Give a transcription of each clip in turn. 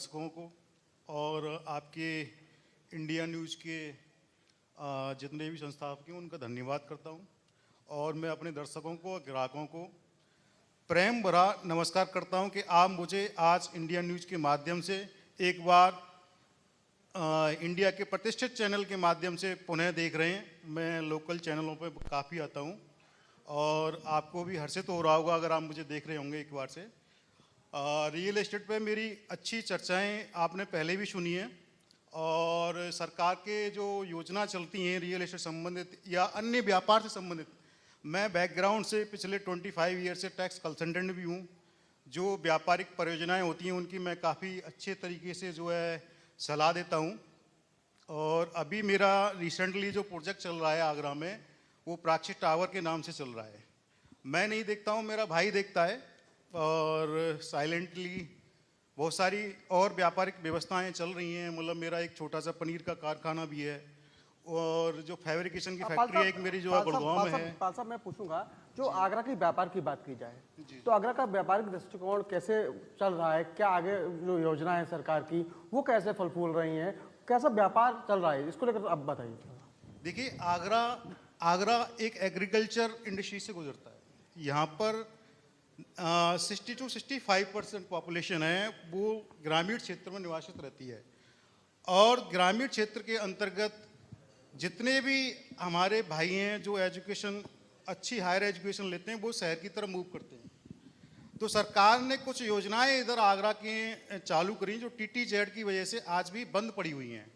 दर्शकों को और आपके इंडिया न्यूज़ के जितने भी संस्थापक हैं उनका धन्यवाद करता हूं। और मैं अपने दर्शकों को और ग्राहकों को प्रेम भरा नमस्कार करता हूं कि आप मुझे आज इंडिया न्यूज़ के माध्यम से एक बार इंडिया के प्रतिष्ठित चैनल के माध्यम से पुनः देख रहे हैं। मैं लोकल चैनलों पर काफ़ी आता हूं और आपको भी हर्षित हो रहा होगा अगर आप मुझे देख रहे होंगे एक बार से। रियल एस्टेट पे मेरी अच्छी चर्चाएं आपने पहले भी सुनी हैं और सरकार के जो योजना चलती हैं रियल एस्टेट संबंधित या अन्य व्यापार से संबंधित, मैं बैकग्राउंड से पिछले 25 ईयर से टैक्स कंसल्टेंट भी हूँ। जो व्यापारिक परियोजनाएं होती हैं उनकी मैं काफ़ी अच्छे तरीके से जो है सलाह देता हूँ। और अभी मेरा रिसेंटली जो प्रोजेक्ट चल रहा है आगरा में, वो प्राची टावर के नाम से चल रहा है। मैं नहीं देखता हूँ, मेरा भाई देखता है और साइलेंटली बहुत सारी और व्यापारिक व्यवस्थाएं चल रही हैं। मतलब मेरा एक छोटा सा पनीर का कारखाना भी है और जो फैब्रिकेशन की फैक्ट्री है एक मेरी जो गुड़गांव में है। पाल साहब, मैं पूछूंगा, जो आगरा की व्यापार की बात की जाए तो आगरा का व्यापारिक दृष्टिकोण कैसे चल रहा है? क्या आगे जो योजना है सरकार की वो कैसे फल फूल रही हैं? कैसा व्यापार चल रहा है, इसको लेकर आप बताइए। देखिए, आगरा एक एग्रीकल्चर इंडस्ट्री से गुजरता है। यहाँ पर 60 to 65% पॉपुलेशन है वो ग्रामीण क्षेत्र में निवासित रहती है। और ग्रामीण क्षेत्र के अंतर्गत जितने भी हमारे भाई हैं जो एजुकेशन अच्छी हायर एजुकेशन लेते हैं वो शहर की तरफ मूव करते हैं। तो सरकार ने कुछ योजनाएं इधर आगरा के चालू करी जो TTZ की वजह से आज भी बंद पड़ी हुई हैं।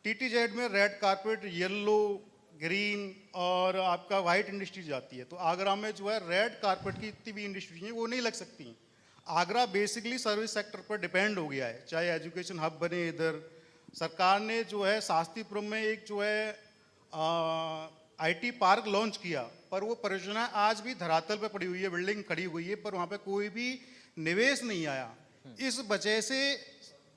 TTZ में रेड कारपेट, येलो, ग्रीन और आपका वाइट इंडस्ट्रीज आती है। तो आगरा में जो है रेड कारपेट की इतनी भी इंडस्ट्रीज हैं वो नहीं लग सकती। आगरा बेसिकली सर्विस सेक्टर पर डिपेंड हो गया है, चाहे एजुकेशन हब बने। इधर सरकार ने जो है शास्त्रीपुरम में एक जो है IT पार्क लॉन्च किया, पर वो परियोजना आज भी धरातल पर पड़ी हुई है, बिल्डिंग खड़ी हुई है, पर वहाँ पे कोई भी निवेश नहीं आया। इस वजह से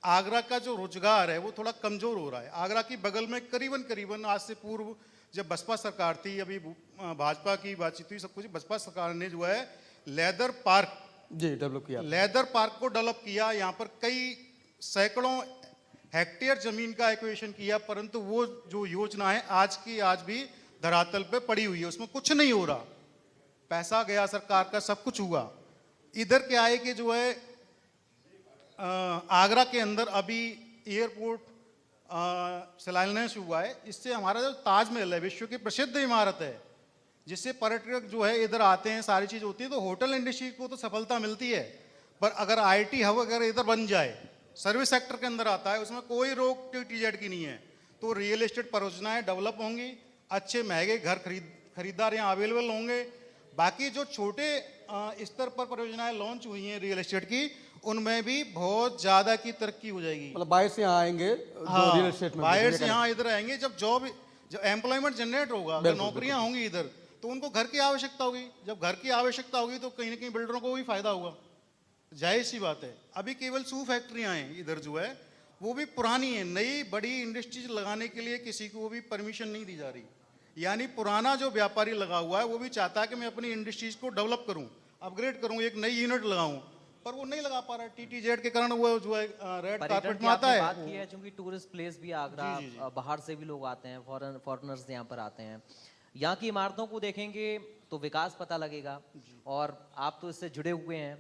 आगरा का जो रोजगार है वो थोड़ा कमजोर हो रहा है। आगरा की बगल में करीबन आज से पूर्व जब बसपा सरकार थी, अभी भाजपा की बातचीत हुई सब कुछ, बसपा सरकार ने जो है लेदर पार्क डेवलप किया। लेदर पार्क को डेवलप किया। यहाँ पर कई सैकड़ों हेक्टेयर जमीन का एक्विजिशन किया, परंतु वो जो योजना है आज की आज भी धरातल पे पड़ी हुई है, उसमें कुछ नहीं हो रहा। पैसा गया सरकार का, सब कुछ हुआ। इधर क्या है कि जो है आगरा के अंदर अभी एयरपोर्ट शिलान्यास हुआ है। इससे हमारा जो ताजमहल है विश्व की प्रसिद्ध इमारत है, जिससे पर्यटक जो है इधर आते हैं, सारी चीज होती है। तो होटल इंडस्ट्री को तो सफलता मिलती है, पर अगर IT हब अगर इधर बन जाए, सर्विस सेक्टर के अंदर आता है, उसमें कोई रोक TTZ की नहीं है, तो रियल एस्टेट परियोजनाएं डेवलप होंगी, अच्छे महंगे घर खरीदार यहाँ अवेलेबल होंगे। बाकी जो छोटे स्तर पर परियोजनाएं लॉन्च हुई हैं रियल एस्टेट की, उनमें भी बहुत ज्यादा की तरक्की हो जाएगी। मतलब बायर्स यहाँ आएंगे, हाँ, रियल एस्टेट में बायर्स यहाँ इधर आएंगे। जब एम्प्लॉयमेंट जनरेट होगा, अगर नौकरियां होंगी इधर, तो उनको घर की आवश्यकता होगी। जब घर की आवश्यकता होगी तो कहीं ना कहीं बिल्डरों को भी फायदा होगा, जाहिर सी बात है। अभी केवल शू फैक्ट्रियां हैं इधर जो है, वो भी पुरानी है। नई बड़ी इंडस्ट्रीज लगाने के लिए किसी को भी परमिशन नहीं दी जा रही। यानी पुराना जो व्यापारी लगा हुआ है वो भी चाहता है कि मैं अपनी इंडस्ट्रीज को डेवलप करूं, अपग्रेड करूं, एक नई यूनिट लगाऊं, पर वो नहीं लगा पा रहा है। TTZ के कारण वो जो है रेड कार्पेट में आता है। बात की है, चूंकि टूरिस्ट प्लेस भी आगरा, बाहर से भी लोग आते हैं, फॉरेनर्स यहाँ पर आते हैं। यहाँ की इमारतों को देखेंगे तो विकास पता लगेगा, और आप तो इससे जुड़े हुए हैं।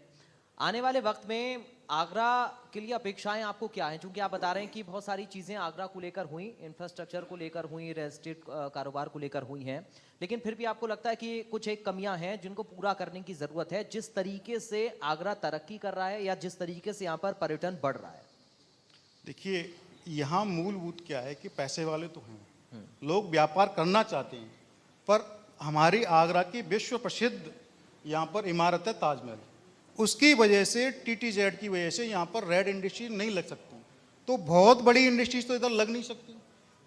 आने वाले वक्त में आगरा के लिए अपेक्षाएं आपको क्या हैं? क्योंकि आप बता रहे हैं कि बहुत सारी चीज़ें आगरा को लेकर हुई, इंफ्रास्ट्रक्चर को लेकर हुई, रियल एस्टेट कारोबार को लेकर हुई हैं, लेकिन फिर भी आपको लगता है कि कुछ एक कमियां हैं जिनको पूरा करने की ज़रूरत है, जिस तरीके से आगरा तरक्की कर रहा है या जिस तरीके से यहाँ पर पर्यटन बढ़ रहा है? देखिए, यहाँ मूलभूत क्या है कि पैसे वाले तो हैं, लोग व्यापार करना चाहते हैं, पर हमारी आगरा की विश्व प्रसिद्ध यहाँ पर इमारत है ताजमहल, उसकी वजह से TTZ की वजह से यहाँ पर रेड इंडस्ट्री नहीं लग सकती। तो बहुत बड़ी इंडस्ट्रीज तो इधर लग नहीं सकती।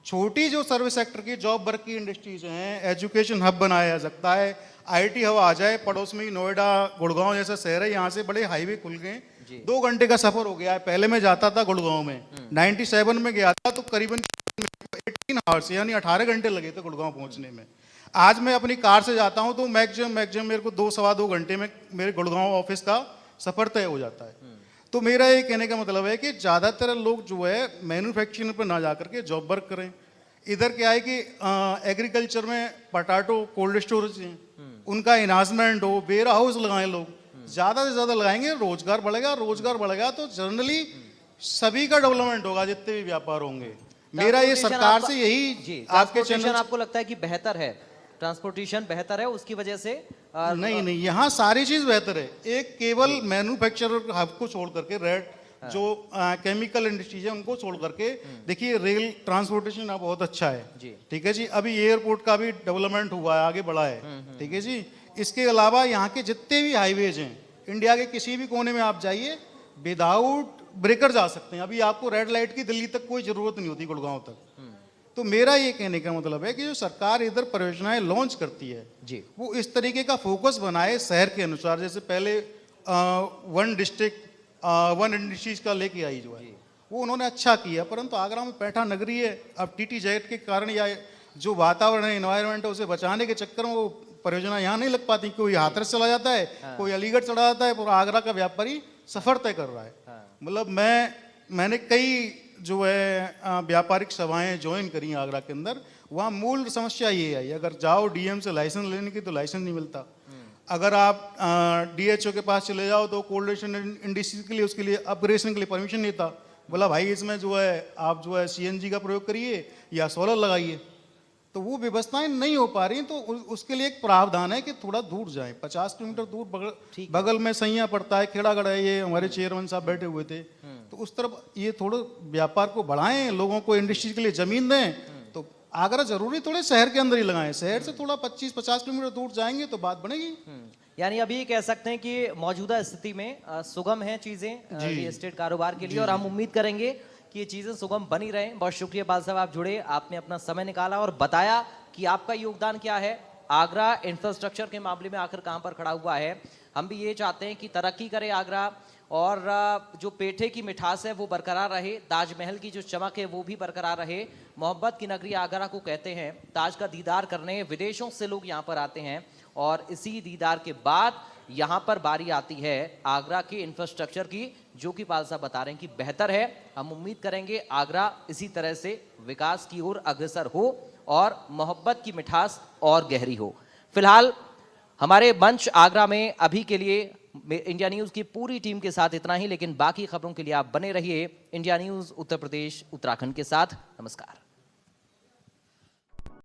छोटी जो सर्विस सेक्टर की जॉब वर्क की इंडस्ट्रीज हैं, एजुकेशन हब बनाया जा सकता है, IT हब आ जाए। पड़ोस में ही नोएडा, गुड़गांव जैसा शहर है, यहाँ से बड़े हाईवे खुल गए, 2 घंटे का सफर हो गया है। पहले मैं जाता था गुड़गांव में, 97 में गया था तो करीबन 18 आवर्स यानी 18 घंटे लगे थे गुड़गांव पहुंचने में। आज मैं अपनी कार से जाता हूं तो मैक्सिमम मेरे को 2 सवा 2 घंटे में मेरे गुड़गांव ऑफिस का सफर तय हो जाता है। तो मेरा ये कहने का मतलब है कि ज़्यादातर लोग जो है मैन्युफैक्चरिंग पर ना जा करके जॉब वर्क करें। इधर क्या है कि एग्रीकल्चर में पटाटो कोल्ड स्टोरेज हैं, उनका इन्हांसमेंट हो, वेयर हाउस लगाएं लोग, ज़्यादा से ज़्यादा लगाएंगे, रोजगार बढ़ेगा तो जनरली सभी का डेवलपमेंट होगा, जितने भी व्यापार होंगे। मेरा ये सरकार से यही आपके चैनल आपको लगता है कि बेहतर है, ट्रांसपोर्टेशन बेहतर है, उसकी वजह से नहीं, यहाँ सारी चीज बेहतर है। एक केवल मैन्युफैक्चरर हब को छोड़ करके रेड जो केमिकल इंडस्ट्रीज है उनको छोड़ करके देखिए रेल ट्रांसपोर्टेशन अब बहुत अच्छा है जी। ठीक है जी। अभी एयरपोर्ट का भी डेवलपमेंट हुआ है, आगे बढ़ा है ठीक है जी। इसके अलावा यहाँ के जितने भी हाईवेज हैं इंडिया के किसी भी कोने में आप जाइए विदाउट ब्रेकर जा सकते हैं। अभी आपको रेड लाइट की दिल्ली तक कोई जरूरत नहीं होती, गुड़गांव तक। तो मेरा ये कहने का मतलब है कि जो सरकार इधर परियोजनाएं लॉन्च करती है जी, वो इस तरीके का फोकस बनाए शहर के अनुसार। जैसे पहले वन डिस्ट्रिक्ट वन इंडस्ट्रीज का लेके आई जो है वो उन्होंने अच्छा किया, परंतु आगरा में पैठा नगरी है, अब टीटी जेट के कारण या जो वातावरण है एनवायरनमेंट है उसे बचाने के चक्कर में वो परियोजना यहाँ नहीं लग पाती। कोई हाथरस चला जाता है, कोई अलीगढ़ चला जाता है, पूरा आगरा का व्यापारी सफर तय कर रहा है। मतलब मैंने कई जो है व्यापारिक सभाएं ज्वाइन करी आगरा के अंदर, वहाँ मूल समस्या ये है, अगर जाओ डीएम से लाइसेंस लेने की तो लाइसेंस नहीं मिलता। अगर आप डीएचओ के पास चले जाओ तो कोल्ड स्टोरेज इंडस्ट्री के लिए उसके लिए ऑपरेशन के लिए परमिशन नहीं था। बोला भाई इसमें जो है आप जो है सीएनजी का प्रयोग करिए या सोलर लगाइए, तो वो व्यवस्थाएं नहीं हो पा रही। तो उसके लिए एक प्रावधान है कि थोड़ा दूर जाएं, 50 किलोमीटर दूर बगल में सैया पड़ता है, खेड़ागढ़ है, ये हमारे चेयरमैन साहब बैठे हुए थे, तो उस तरफ ये थोड़ा व्यापार को बढ़ाएं, लोगों को इंडस्ट्री के लिए जमीन दें। तो आगरा जरूरी थोड़े शहर के अंदर ही लगाएं, शहर से थोड़ा 25-50 किलोमीटर दूर जाएंगे तो बात बनेगी। यानी अभी कह सकते हैं कि मौजूदा स्थिति में सुगम है चीजें रियल एस्टेट कारोबार के लिए, और हम उम्मीद करेंगे कि ये चीजें सुगम बनी रहें। बहुत शुक्रिया बाल साहब, आप जुड़े, आपने अपना समय निकाला और बताया कि आपका योगदान क्या है, आगरा इंफ्रास्ट्रक्चर के मामले में आखिर कहां पर खड़ा हुआ है। हम भी ये चाहते हैं कि तरक्की करे आगरा, और जो पेठे की मिठास है वो बरकरार रहे, ताजमहल की जो चमक है वो भी बरकरार रहे। मोहब्बत की नगरी आगरा को कहते हैं, ताज का दीदार करने विदेशों से लोग यहाँ पर आते हैं, और इसी दीदार के बाद यहाँ पर बारी आती है आगरा के इंफ्रास्ट्रक्चर की, जो कि पाल साहब बता रहे हैं कि बेहतर है। हम उम्मीद करेंगे आगरा इसी तरह से विकास की ओर अग्रसर हो और मोहब्बत की मिठास और गहरी हो। फिलहाल हमारे मंच आगरा में अभी के लिए इंडिया न्यूज़ की पूरी टीम के साथ इतना ही, लेकिन बाकी खबरों के लिए आप बने रहिए इंडिया न्यूज़ उत्तर प्रदेश उत्तराखंड के साथ। नमस्कार।